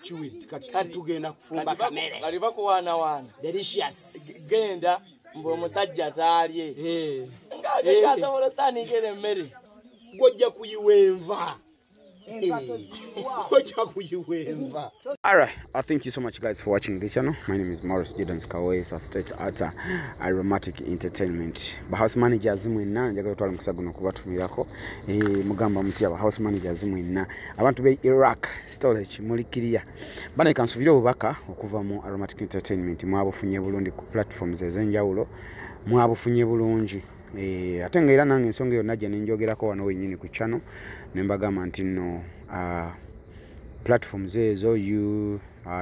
Chiwit kati tugenda kufumba kamere. Bali bakuwana. Delicious. Genda mbo musajja talye. Ngale kaza molosani kene mmere. Gojja kuyiwenva. Alright, thank you so much guys for watching this channel. My name is Morris Giddens Kawesa, straight out Aromatic Entertainment. Ba house managers mwina njagala twala musaguno kubatumirako mugamba muti aba house managers mwina abantu be Iraq storage mulikiria bana kansubira obubaka okuva mu Aromatic Entertainment mwabufunye bulungi ku platforms ezenjawulo mwabufunye bulungi ate nga era nange ensonga yonna gye ninjogerako wano wenyini ku channel nembagamba nti no platforms ezo you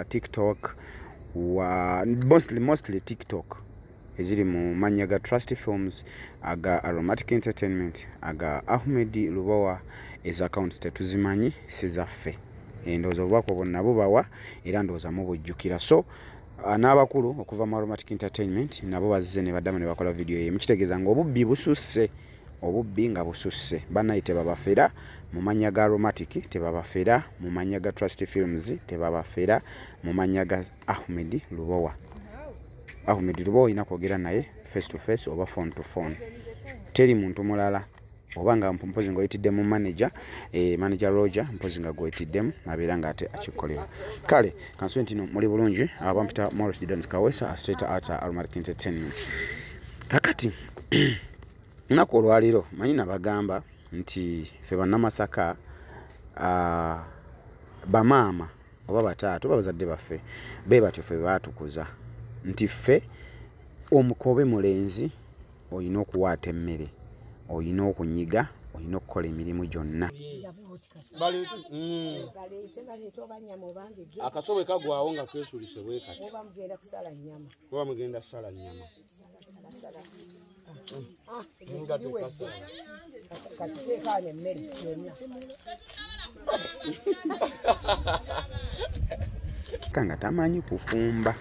TikTok mostly TikTok eziri mu manya ga Trust Films aga Aromatic Entertainment aga Ahmed Lubowa eza account tetuzimanyi sizaffe endozo bwako bonna bubawa era ndoza mu bujjukira so n'abakulu okuva mu Aromatic Entertainment nabo bazze ne baddamu ne bakola video ye mukitegeeza nga obubbi bususse obubbi nga bususse banayite babafera mu manya ga Aromatic tebabafera mu manya ga Trust Films tebabafera mu manya ga Ahmed Lubowa ina kwogera naye face to face oba phone to phone teri muntu mulala oba nga mpozi ngoyitidde mu manager manager Roger mpozi nga goyitiddemu abeera nga ate akikolera kale kanswenti no muli bulungi abampita Morris Giddens Kawesa straight out Aromatic Entertainment kakati nako olwaliro manyi nabagamba nti fe bannamasaka bamaama oba bataatu babazadde baffe be batyo fe baatukuza nti ffe omukobe mulenzi oyina okuwaata emmere oyina okunyiga oyina okukola emirimu gyonna akasobe kagwawo nga kesulise bwe kati oba mugenda kusala nnyama nga tamanyi kufumba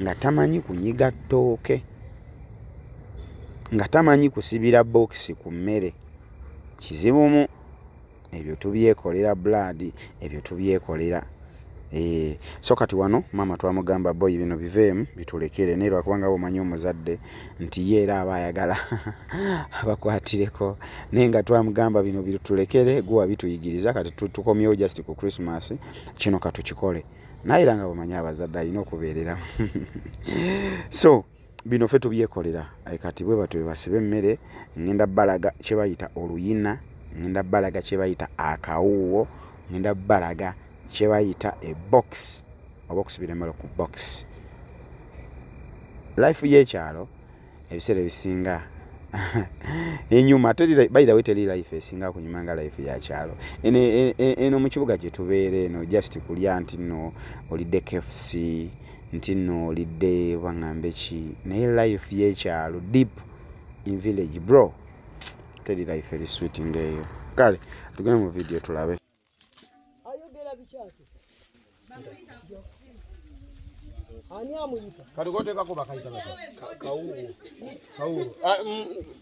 nga tamanyi kunyiga ttooke nga tamanyi kusibira box ku mmere kizibumu ebyo tubyekolera blood ebyo tubyekolera so kati wano mama twamugamba boy bino biveemu bitulekere nero akubanga omanyi omuzadde nti yeera abayagala abakwatireko nenga twamugamba bino bitulekere guwa bituyigiriza kati tukomyewo just ku Christmas kino katukikole naye nga omanyi abazadde alina okubeerera so bino fe tubyekolera kati bwe batwe basibe emmere ngenda balaga kye bayita oluyina ngenda balaga kye bayita akawuwo ngenda balaga kye bayita a box oba okusibira emmere ku box life y'ekyalo ebiseera ebisinga enyuma by the way teri life esinga kunyuma nga life ya kyalo eno mu kibuga gye tubeere eno just kulya nti no olidde KFC nti no olidde bangambe ki naye life y'ekyalo deep in village bro teri life eri sweet ngeyo kale tugenda mu video tulabe kati goteekako bakayita kawuwo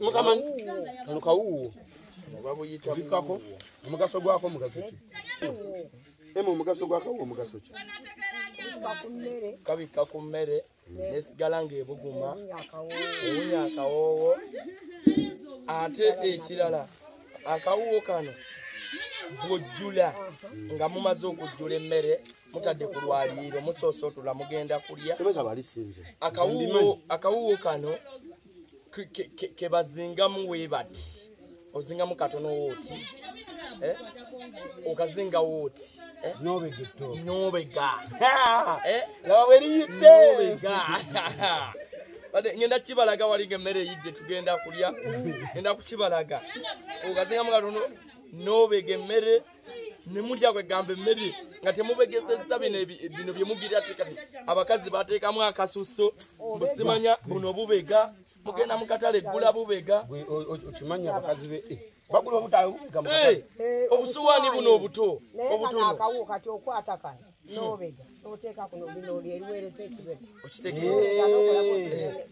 mukama kano kawuwo babuyitako omugaso gwako mugaso ki omugaso gwakawuwo omugaso ki Kabika ku mmere nesigala ng'ebuguma ewunya akawoowo ate ekirala akawuwo kano bw'ojjula nga mumaze okujjula emmere mutadde ku lwaliiro musoosotula mugenda kulya akawuwo kano ke bazingamu weebati ozingamu katono wooti okazinga wooti nobega ngenda kibalaga walinga emmere eyidde tugenda kulya ngenda kukibalaga okazingamu katono nobega emmere nemulya kwegamba emmere nga temubegesezza bino byemugirira tekati abakazi bateekamu akasuso busimanya buno bubega mugenda mukatale gula bubega okimanya abakazi be bagula obusuwaani buno obuto obutono akawo kati okwata kano nobega noteeka kuno bino eriweereza ekibega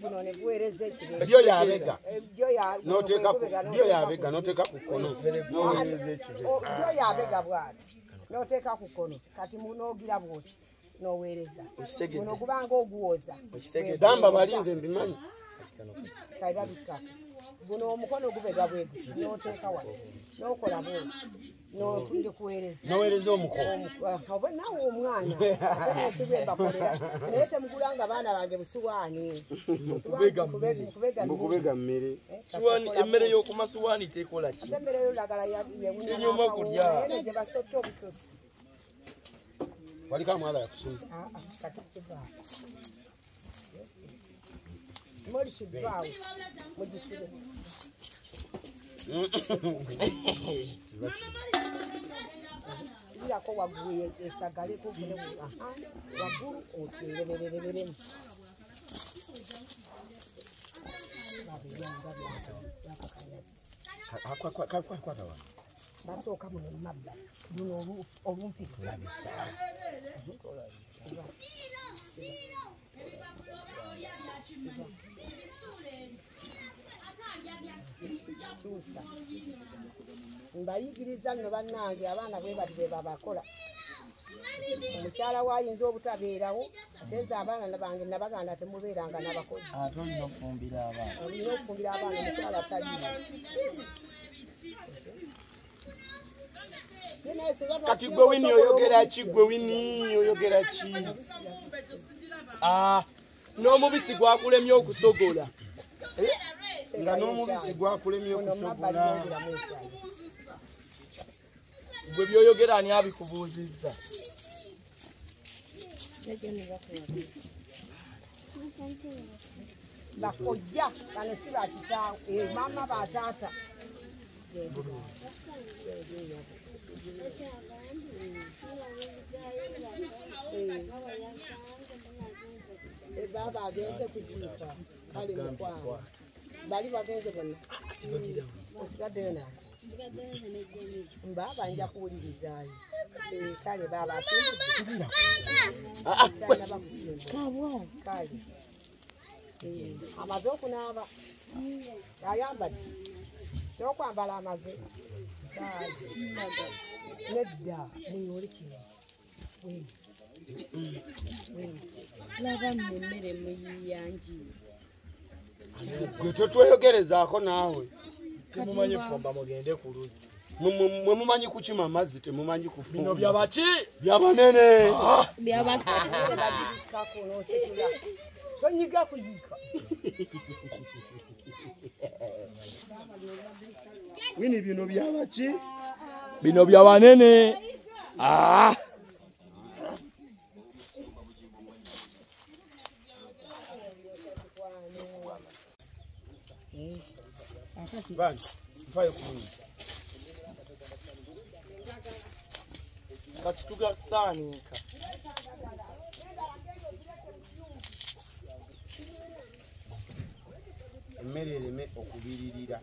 bino neguweereza ekibega byo yabega noteeka byo yabega noteeka ku kono noweereza ekibega byo yabega bwati n'oteeka ku kkono kati munoogira bwoti n'oweereza Okitegedde. guno gubanga oguwoza Okitegedde. Gamba balinze mbimanyi. kairabikako guno omukono gubega bwe guti n'oteeka wano n'okola bwoti ndikuweereza Noweereza omukono. oba naawe omwana ate musibe mbakolera naye temugulanga baana bange busuwaani Mukubega mmere. Suwani emmere y'okumasuwaani tekola ki? ate emmere yolagala Enyuma okulya. ene gye basotta obusosi Waliko amwala yakusoma. molisibaawo mugisibe girako waggulu esagale kufune waggulu otwereberereremu Kwata wa. basooka muno mumabbali luno olumpiko mbayigiriza nno bannange abaana bwe bati be babakola omukyala waayinza obutabeerawo ate nze abaana bange nabaganda temubeeranga n'abakozi Ate olina okufumbira abaana. olina okufumbira abaana omukyala taliyo Kati gwe Wini oyogera ki? Gwe Wini oyogera ki? N'omubisi gwakulemye okusogola. Nga n'omubisi gwakulemye okusogola. Gwe byoyogera ani abikubuuzizza? bakojja bano si bakitaawo maama bataata baba agenze kuziika kale mukwawa bali bagenze bonna osigaddeyo naye baba nja kuwulirizaayo kale baba asimbudde kale amaze okunaaba ayambadde n'okwambala amaze nedda muyole kino laba mmemmere muyiyanjire Gwe totweyogerezaako naawe. Temumanyi fumba mugende ku luzzi. Mwe mumanyi kukima amazzi temumanyi kufumba. Bino byabaki? Byabanene. bagirikako n'osekera tonyiga kuyiika Wini bino byabaki? Bino byabanene. Bani, mpayo kumi. Kati tugasaanika. Emmere ereme okubiririra.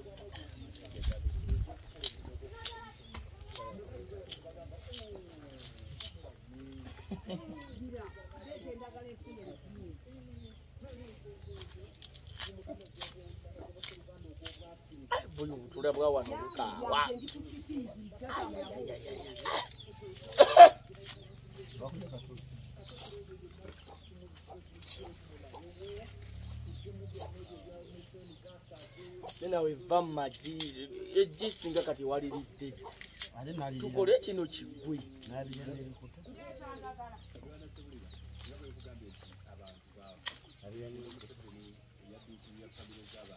Buyu butula bwa wano bukaawa. Nawe va mu magi ejji singa kati waliridde. Tukole kino kiggwe.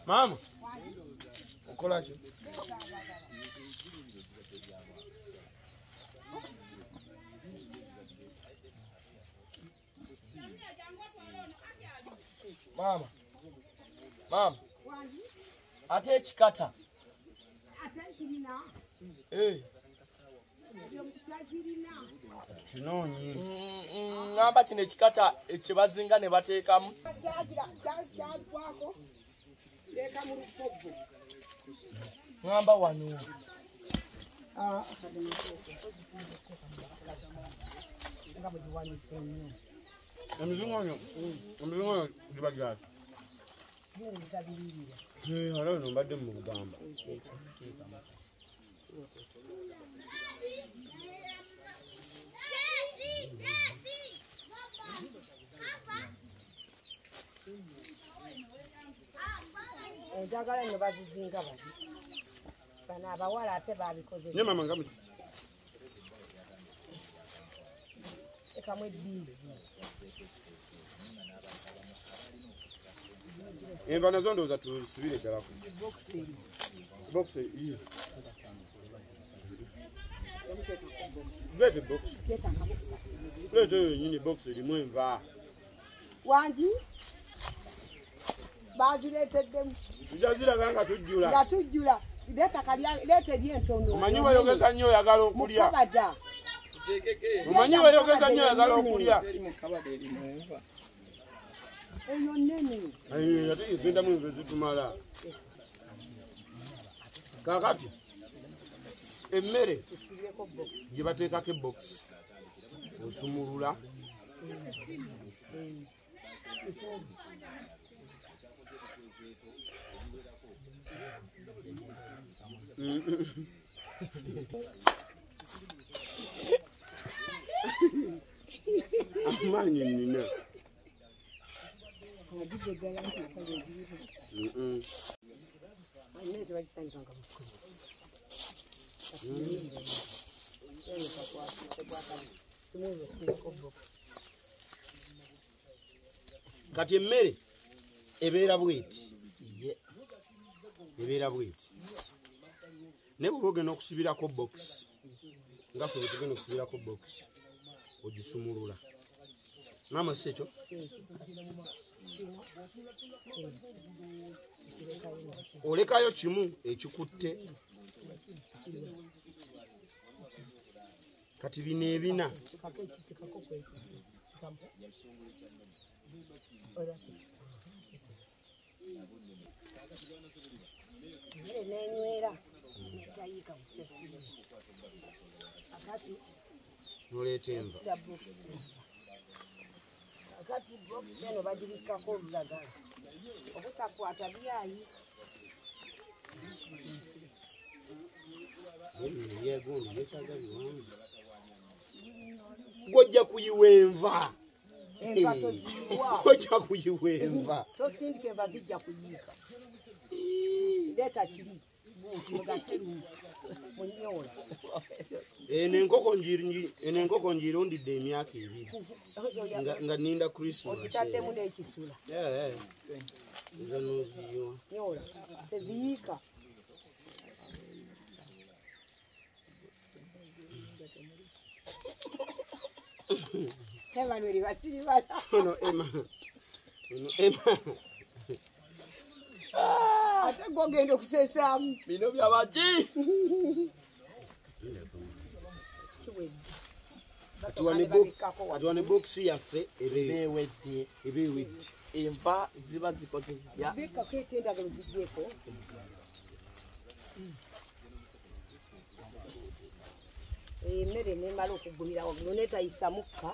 Mama, okola ki? Mama. Ate ekikata. Kinoonyi. Ngamba kino ekikata ekyebazinga ne bateekamu. Ngamba wano. Emizungonyo gibagala. Alo no mbadde mu Bugamba. Enjagala nyo bazizinga bati. Bano abawala ate babikoze. Ne mama ngamu. Ekamwe dizi. Enva nazo ndoza tusubire ddala ku. Box iyi. Lete box. Lete nyini box elimu enva. Wanji? Bazireteddemu. Njaziraga nga tujjula. Nga tujjula. Leta kalya lete lyentono. Omanyi wayogeza nnyo oyagala okulya. Mukabada. Omanyi wayogeza nnyo oyagala okulya. Eyo nene. Ayi ate genda mu nve zitumala. Kakati emmere gye bateekako box osumulula amaanyi nnina kati emmere ebeera bweti naye bw'oba ogenda okusibirako box nga ffe bwe tugenda okusibirako box ogisumulula maama si ekyo olekayo kimu ekikutte kati bino ebina noleeta enva akati eno bagirikako olulagala obutakwata byayi gojja kuyiwa enva enva toziyiwa gojja kuyiwa enva tosindika enva zijja kuyiika leeta kiri mugateru munyola eno enkoko ngirundidde emyaka 2 nga ninda Christmas okitaddemu n'ekisula ezo noziyiwa nyola teziyiika evanweri basiribala eno ema ate gogenda okusesaamu bino byabaki kati wane bokisi yaffe bewedde eba ewedde enva ziba zikoze zitya bikako etendagalo zigyeko emmere nemala okugumira waggulu netayisa mukka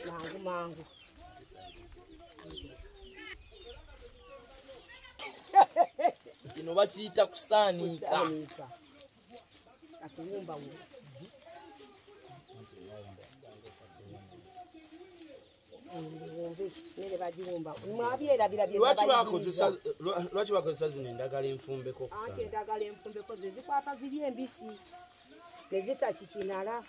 mangu mangu kino bakiyita kusaaniika atuwumba mmere bagiwumba mwabyerabira lwaki bakozesa zino endagala enfumbeko anti endagala enfumbeko ze zikwata ziri embisi nezitakikinala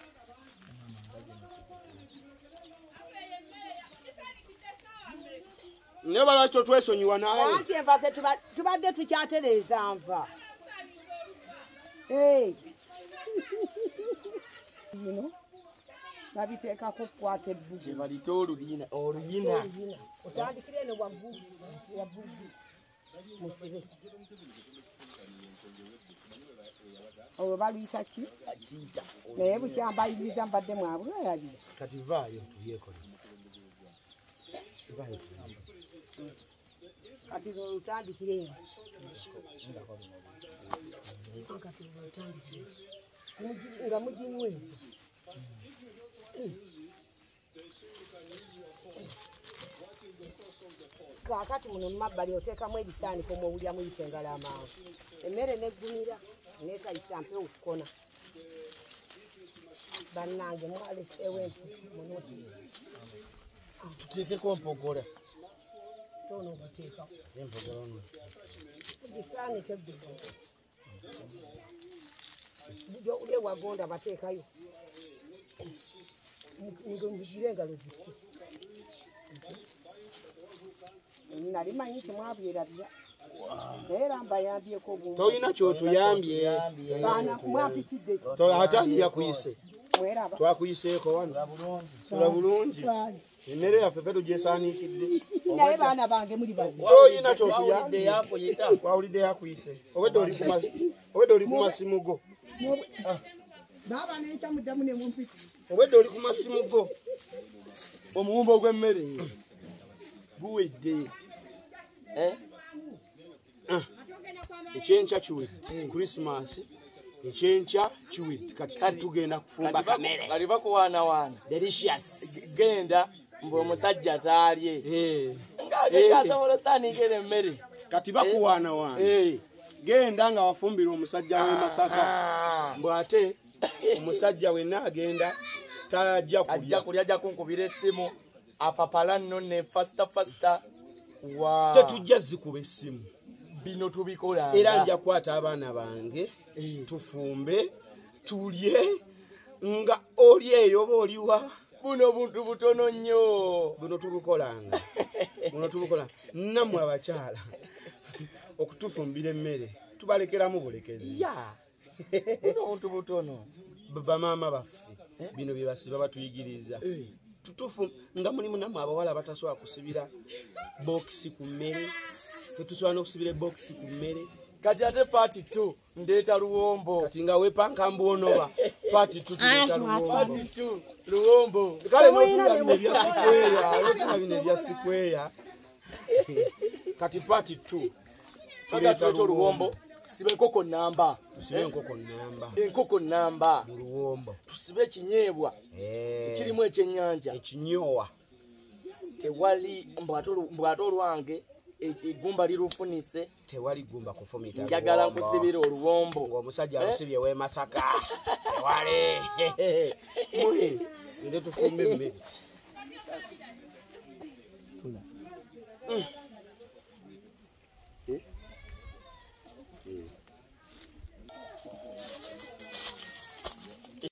naye balwaki otwesonyiwa naye anti enva ze tubadde tukyatereeza nva bino babiteekako okukwata ebbugu kyebalita oluyina otandikira eno waggulu mukibe olwo baluyisa ki naye bukyambayiriza mbadde mwabulwalabira kati vaayo tubyekole kati olutandikire nga muginyweza kakati muno mumabbali oteekamu ebisaaniko mwowulya muyita engala amangu emmere neggumira netayisa mpe okukona bannange mwaleseewo tuteekeko mpogola tono bateeka gisaanike byo ule wagonda bateekayo mugire engalo zikke nali manyi nti mwabyerabya era mbayambyeko bungi toyina kyotuyambye baana mwapitidde ate yakuyise mweraba twakuyiseeko wano sula bulungi emmere yaffe fe tugyesaaniikidde naye baana bange muli bazi toyina kyotuyambye wawulidde yakuyise obwedde oli ku masimu go baba nekyamuddamu ne mumpiti obwedde oli ku masimu go omuwumbo gw'emmere guwedde ekyenkya kiwedde Christmas ekyenkya kiwedde kati tugenda kufumba kamere kali bakuwaanawaana delicious genda ng'omusajja taalye ng'asobola osaanikira emmere kati bakuwaanawaana genda nga wafumbira omusajja w'e Masaka mbw ate omusajja wenna agenda tajja kulya ajja kunkubira essimu apapala nno ne fasita tetujja zikuba essimu bino tubikola era nja kukwata abaana bange tufumbe tulye nga oli eyo oba oliwa buno buntu butono nnyo buno tubukolanga nammwe abakyala okutufumbira emmere tubalekeramu bulekezi buno buntu butono bamaama baffe bino bye basiba batuyigiriza tutufu nga mulimu nammwe abawala batasobola kusibira bokisi ku mmere tetusobola n'okusibira bokisi ku mmere kati ate paati 2 ndeeta luwombo kati nga wepankambuonoba paati 2 tuleeta luwombo kale n'otula bino ebya sikweya kati paati 2 tuleeta luwombo tusibe enkoko namba enkoko namba luwombo tusibe ekinyeebwa ekirimu ekyennyanja ekinyowa tewali mbwate olwange egumba lirufunise tewali gumba kufumita njagala nkusibira oluwombo ng'omusajja alusibye w'e Masaka tewale muhe nde tufumbe mmere